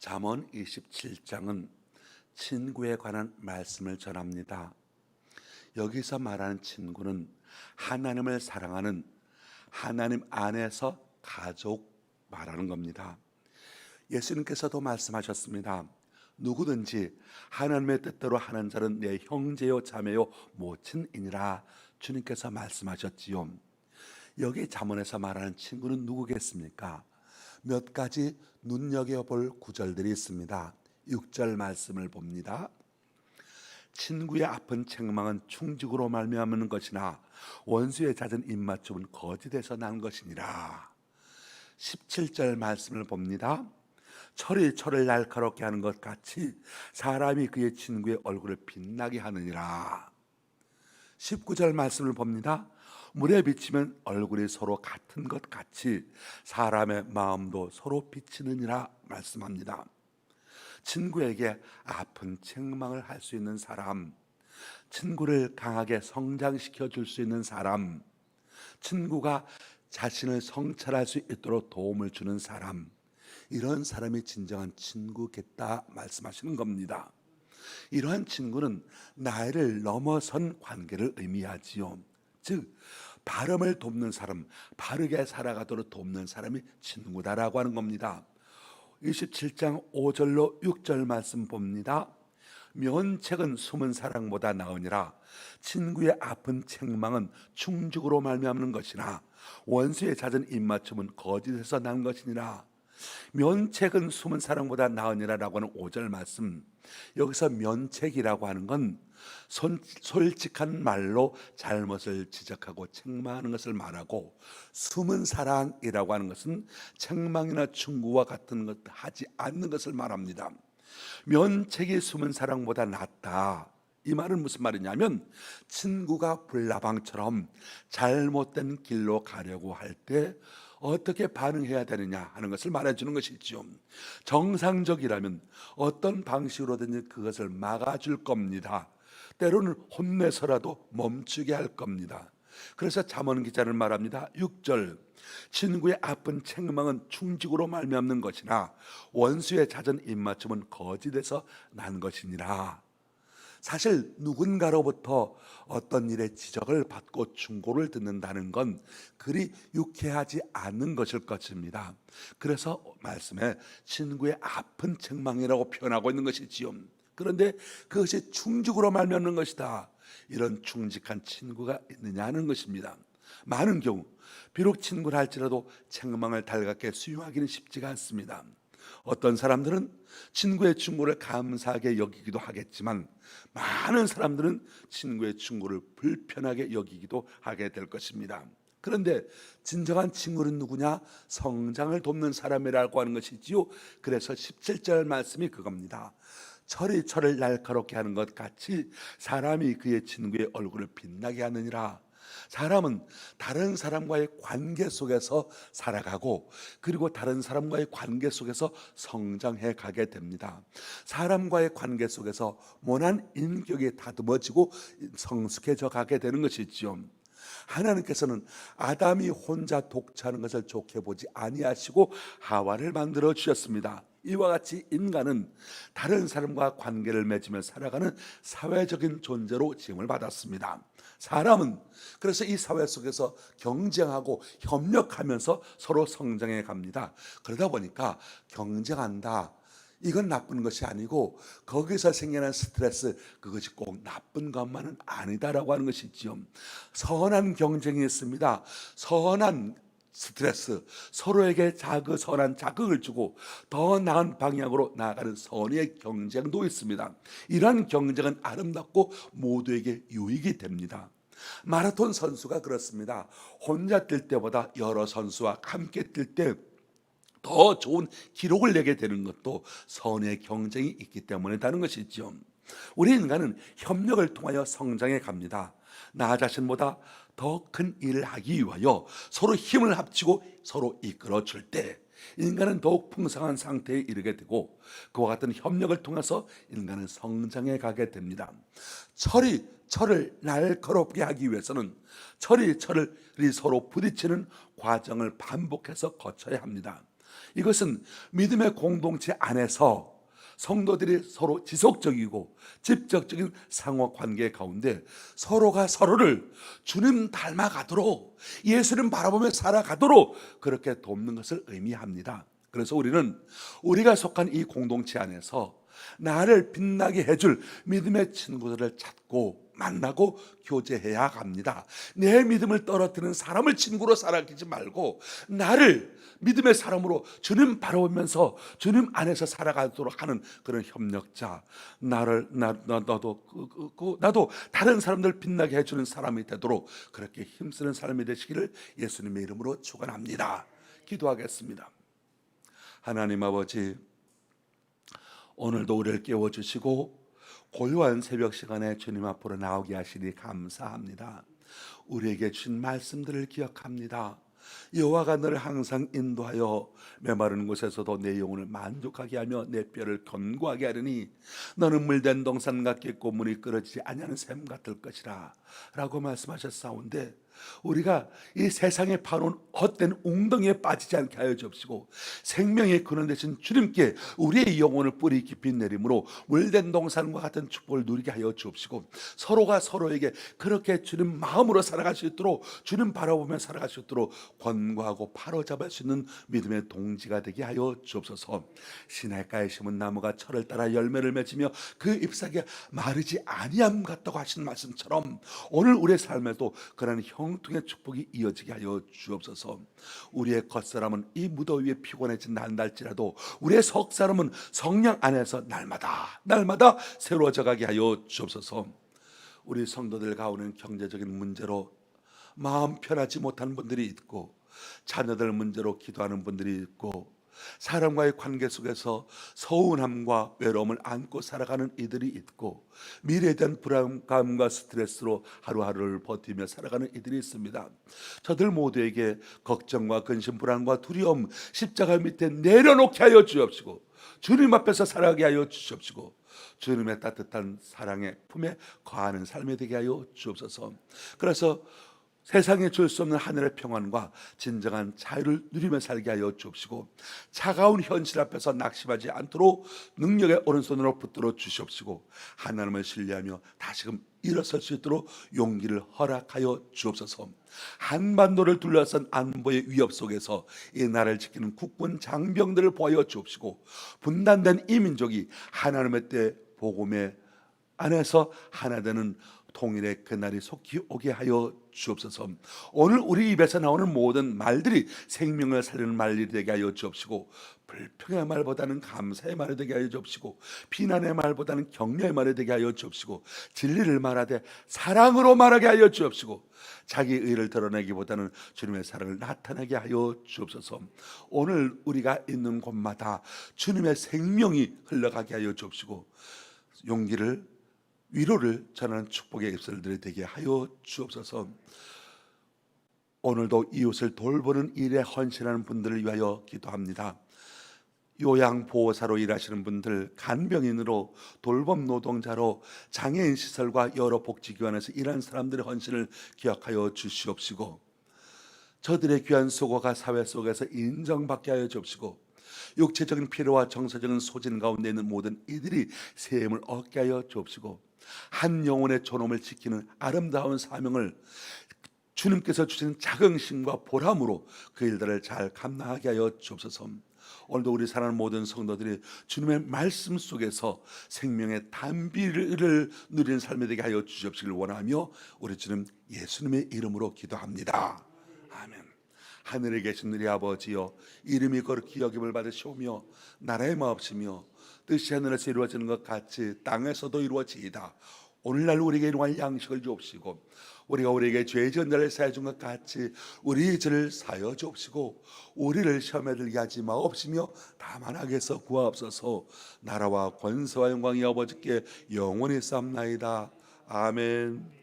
잠언 27장은 친구에 관한 말씀을 전합니다. 여기서 말하는 친구는 하나님을 사랑하는 하나님 안에서 가족 말하는 겁니다. 예수님께서도 말씀하셨습니다. 누구든지 하나님의 뜻대로 하는 자는 내 형제요 자매요 모친이니라 주님께서 말씀하셨지요. 여기 잠언에서 말하는 친구는 누구겠습니까? 몇 가지 눈여겨볼 구절들이 있습니다. 6절 말씀을 봅니다. 친구의 아픈 책망은 충직으로 말미암는 것이나 원수의 잦은 입맞춤은 거짓에서 난 것이니라. 17절 말씀을 봅니다. 철이 철을 날카롭게 하는 것 같이 사람이 그의 친구의 얼굴을 빛나게 하느니라. 19절 말씀을 봅니다. 물에 비치면 얼굴이 서로 같은 것 같이 사람의 마음도 서로 비치느니라 말씀합니다. 친구에게 아픈 책망을 할 수 있는 사람, 친구를 강하게 성장시켜 줄 수 있는 사람, 친구가 자신을 성찰할 수 있도록 도움을 주는 사람, 이런 사람이 진정한 친구겠다 말씀하시는 겁니다. 이러한 친구는 나이를 넘어선 관계를 의미하지요. 즉 발음을 돕는 사람, 바르게 살아가도록 돕는 사람이 친구다라고 하는 겁니다. 27장 5절로 6절 말씀 봅니다. 면책은 숨은 사랑보다 나으니라. 친구의 아픈 책망은 충직으로 말미암는 것이나 원수의 잦은 입맞춤은 거짓에서 난 것이니라. 면책은 숨은 사랑보다 나으니라라고 하는 5절 말씀, 여기서 면책이라고 하는 건 솔직한 말로 잘못을 지적하고 책망하는 것을 말하고, 숨은 사랑이라고 하는 것은 책망이나 충고와 같은 것 하지 않는 것을 말합니다. 면책이 숨은 사랑보다 낫다. 이 말은 무슨 말이냐면, 친구가 불나방처럼 잘못된 길로 가려고 할 때 어떻게 반응해야 되느냐 하는 것을 말해주는 것이죠. 정상적이라면 어떤 방식으로든지 그것을 막아줄 겁니다. 때로는 혼내서라도 멈추게 할 겁니다. 그래서 잠언 기자는 말합니다. 6절, 친구의 아픈 책망은 충직으로 말미암는 것이나 원수의 잦은 입맞춤은 거짓에서 난 것이니라. 사실 누군가로부터 어떤 일에 지적을 받고 충고를 듣는다는 건 그리 유쾌하지 않는 것일 것입니다. 그래서 말씀에 친구의 아픈 책망이라고 표현하고 있는 것이지요. 그런데 그것이 충직으로 말미암는 것이다. 이런 충직한 친구가 있느냐는 것입니다. 많은 경우 비록 친구라 할지라도 책망을 달갑게 수용하기는 쉽지가 않습니다. 어떤 사람들은 친구의 충고를 감사하게 여기기도 하겠지만, 많은 사람들은 친구의 충고를 불편하게 여기기도 하게 될 것입니다. 그런데 진정한 친구는 누구냐? 성장을 돕는 사람이라고 하는 것이지요. 그래서 17절 말씀이 그겁니다. 철이 철을 날카롭게 하는 것 같이 사람이 그의 친구의 얼굴을 빛나게 하느니라. 사람은 다른 사람과의 관계 속에서 살아가고, 그리고 다른 사람과의 관계 속에서 성장해 가게 됩니다. 사람과의 관계 속에서 모난 인격이 다듬어지고 성숙해져 가게 되는 것이지요. 하나님께서는 아담이 혼자 독차하는 것을 좋게 보지 아니하시고 하와를 만들어 주셨습니다. 이와 같이 인간은 다른 사람과 관계를 맺으며 살아가는 사회적인 존재로 지음을 받았습니다. 사람은 그래서 이 사회 속에서 경쟁하고 협력하면서 서로 성장해 갑니다. 그러다 보니까 경쟁한다, 이건 나쁜 것이 아니고 거기서 생겨난 스트레스, 그것이 꼭 나쁜 것만은 아니다라고 하는 것이지요. 선한 경쟁이 있습니다. 선한 스트레스, 서로에게 선한 자극을 주고 더 나은 방향으로 나아가는 선의의 경쟁도 있습니다. 이러한 경쟁은 아름답고 모두에게 유익이 됩니다. 마라톤 선수가 그렇습니다. 혼자 뛸 때보다 여러 선수와 함께 뛸 때 더 좋은 기록을 내게 되는 것도 선의 경쟁이 있기 때문이라는 것이죠. 우리 인간은 협력을 통하여 성장해 갑니다. 나 자신보다 더 큰 일을 하기 위하여 서로 힘을 합치고 서로 이끌어 줄 때 인간은 더욱 풍성한 상태에 이르게 되고, 그와 같은 협력을 통해서 인간은 성장해 가게 됩니다. 철이 철을 날카롭게 하기 위해서는 철이 철을 서로 부딪히는 과정을 반복해서 거쳐야 합니다. 이것은 믿음의 공동체 안에서 성도들이 서로 지속적이고 직접적인 상호관계 가운데 서로가 서로를 주님 닮아가도록, 예수님 바라보며 살아가도록 그렇게 돕는 것을 의미합니다. 그래서 우리는 우리가 속한 이 공동체 안에서 나를 빛나게 해줄 믿음의 친구들을 찾고 만나고 교제해야 합니다. 내 믿음을 떨어뜨리는 사람을 친구로 살아가지 말고 나를 믿음의 사람으로 주님 바라보면서 주님 안에서 살아가도록 하는 그런 협력자, 나도 다른 사람들 빛나게 해주는 사람이 되도록 그렇게 힘쓰는 사람이 되시기를 예수님의 이름으로 축원합니다. 기도하겠습니다. 하나님 아버지, 오늘도 우리를 깨워주시고 고요한 새벽 시간에 주님 앞으로 나오게 하시니 감사합니다. 우리에게 준 말씀들을 기억합니다. 여호와가 너를 항상 인도하여 메마른 곳에서도 내 영혼을 만족하게 하며 내 뼈를 견고하게 하리니 너는 물된 동산 같겠고 물이 끓어지지 아니하는 샘 같을 것이라 라고 말씀하셨사온데, 우리가 이 세상에 파놓은 헛된 웅덩이에 빠지지 않게 하여 주옵시고 생명의 근원 되신 주님께 우리의 영혼을 뿌리 깊이 내림으로 물된 동산과 같은 축복을 누리게 하여 주옵시고 서로가 서로에게 그렇게 주님 마음으로 살아갈 수 있도록, 주님 바라보며 살아갈 수 있도록 권고하고 바로잡을 수 있는 믿음의 동지가 되게 하여 주옵소서. 시냇가에 심은 나무가 철을 따라 열매를 맺으며 그 잎사귀가 마르지 아니함 같다고 하신 말씀처럼 오늘 우리의 삶에도 그러한 형통의 축복이 이어지게 하여 주옵소서. 우리의 겉사람은 이 무더위에 피곤해진 날날지라도 우리의 속사람은 성령 안에서 날마다 새로워져 가게 하여 주옵소서. 우리 성도들 가운데 경제적인 문제로 마음 편하지 못한 분들이 있고, 자녀들 문제로 기도하는 분들이 있고, 사람과의 관계 속에서 서운함과 외로움을 안고 살아가는 이들이 있고, 미래에 대한 불안감과 스트레스로 하루하루를 버티며 살아가는 이들이 있습니다. 저들 모두에게 걱정과 근심, 불안과 두려움 십자가 밑에 내려놓게 하여 주옵시고 주님 앞에서 살아가게 하여 주옵시고 주님의 따뜻한 사랑의 품에 거하는 삶이 되게 하여 주옵소서. 그래서 세상에 줄 수 없는 하늘의 평안과 진정한 자유를 누리며 살게 하여 주옵시고 차가운 현실 앞에서 낙심하지 않도록 능력의 오른손으로 붙들어 주시옵시고 하나님을 신뢰하며 다시금 일어설 수 있도록 용기를 허락하여 주옵소서. 한반도를 둘러싼 안보의 위협 속에서 이 나라를 지키는 국군 장병들을 보여 주옵시고 분단된 이 민족이 하나님의 때 복음의 안에서 하나 되는 통일의 그날이 속히 오게 하여 주옵소서. 오늘 우리 입에서 나오는 모든 말들이 생명을 살리는 말이 되게 하여 주옵시고 불평의 말보다는 감사의 말이 되게 하여 주옵시고 비난의 말보다는 격려의 말이 되게 하여 주옵시고 진리를 말하되 사랑으로 말하게 하여 주옵시고 자기 의를 드러내기보다는 주님의 사랑을 나타내게 하여 주옵소서. 오늘 우리가 있는 곳마다 주님의 생명이 흘러가게 하여 주옵시고 용기를, 위로를 전하는 축복의 입술들이 되게 하여 주옵소서. 오늘도 이웃을 돌보는 일에 헌신하는 분들을 위하여 기도합니다. 요양보호사로 일하시는 분들, 간병인으로, 돌봄 노동자로, 장애인 시설과 여러 복지기관에서 일하는 사람들의 헌신을 기억하여 주시옵시고 저들의 귀한 수고가 사회 속에서 인정받게 하여 주옵시고 육체적인 필요와 정서적인 소진 가운데 있는 모든 이들이 새 힘을 얻게 하여 주옵시고 한 영혼의 존엄을 지키는 아름다운 사명을 주님께서 주신 자긍심과 보람으로 그 일들을 잘 감당하게 하여 주옵소서. 오늘도 우리 사랑하는 모든 성도들이 주님의 말씀 속에서 생명의 단비를 누리는 삶이 되게 하여 주시옵시길 원하며 우리 주님 예수님의 이름으로 기도합니다. 아멘. 하늘에 계신 우리 아버지여, 이름이 거룩히 여김을 받으시오며 나라의 마옵시며 뜻이 하늘에서 이루어지는 것 같이 땅에서도 이루어지이다. 오늘날 우리에게 일용할 양식을 주옵시고 우리가 우리에게 죄 지은 자를 사하여 준 것 같이 우리 죄를 사하여 주옵시고 우리를 시험에 들게 하지 마옵시며 다만 악에서 구하옵소서. 나라와 권세와 영광이 아버지께 영원히 쌓나이다. 아멘.